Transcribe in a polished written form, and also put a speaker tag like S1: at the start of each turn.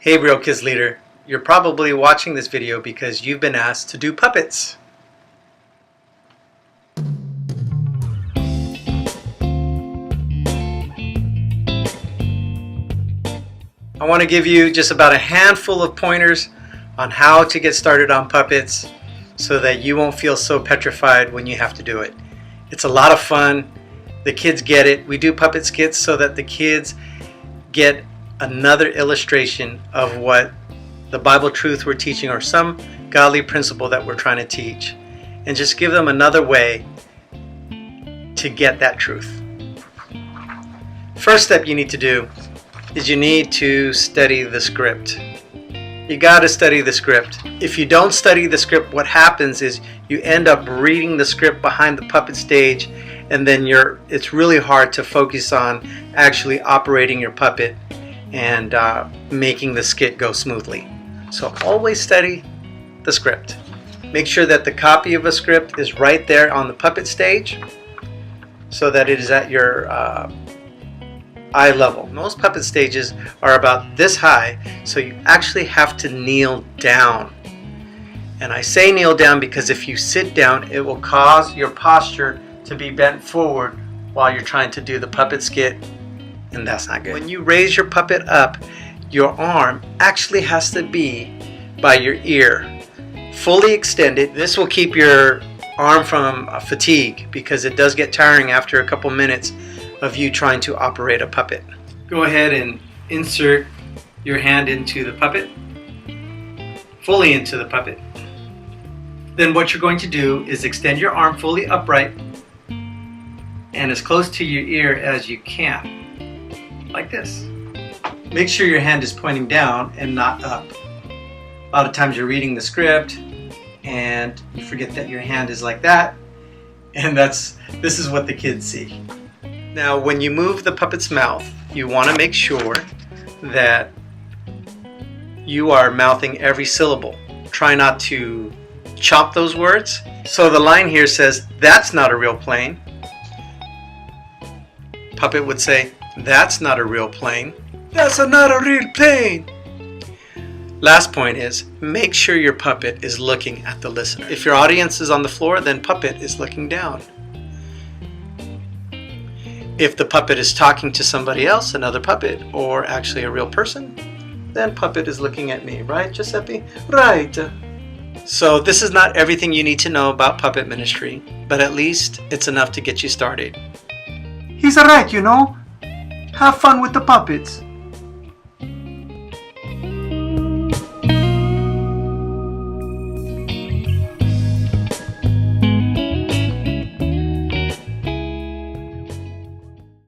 S1: Hey Real Kidz leader, you're probably watching this video because you've been asked to do puppets. I want to give you just about a handful of pointers on how to get started on puppets so that you won't feel so petrified when you have to do it. It's a lot of fun. The kids get it. We do puppet skits so that the kids get another illustration of what the Bible truth we're teaching or some godly principle that we're trying to teach, and just give them another way to get that truth. First step you need to do is you need to study the script. You got to study the script. If you don't study the script, what happens is you end up reading the script behind the puppet stage, and then it's really hard to focus on actually operating your puppet and making the skit go smoothly. So always study the script. Make sure that the copy of a script is right there on the puppet stage so that it is at your eye level. Most puppet stages are about this high, so you actually have to kneel down. And I say kneel down because if you sit down, it will cause your posture to be bent forward while you're trying to do the puppet skit, and that's not good. When you raise your puppet up, your arm actually has to be by your ear, fully extended. This will keep your arm from fatigue because it does get tiring after a couple minutes of you trying to operate a puppet. Go ahead and insert your hand into the puppet, fully into the puppet. Then what you're going to do is extend your arm fully upright and as close to your ear as you can. Like this. Make sure your hand is pointing down and not up. A lot of times you're reading the script and you forget that your hand is like that, and this is what the kids see. Now when you move the puppet's mouth, you want to make sure that you are mouthing every syllable. Try not to chop those words. So the line here says, "That's not a real plane." Puppet would say, "That's not a real plane." "That's not a real plane." Last point is, make sure your puppet is looking at the listener. If your audience is on the floor, then puppet is looking down. If the puppet is talking to somebody else, another puppet, or actually a real person, then puppet is looking at me, right, Giuseppe? Right. So this is not everything you need to know about puppet ministry, but at least it's enough to get you started.
S2: He's alright, you know. Have fun with the puppets.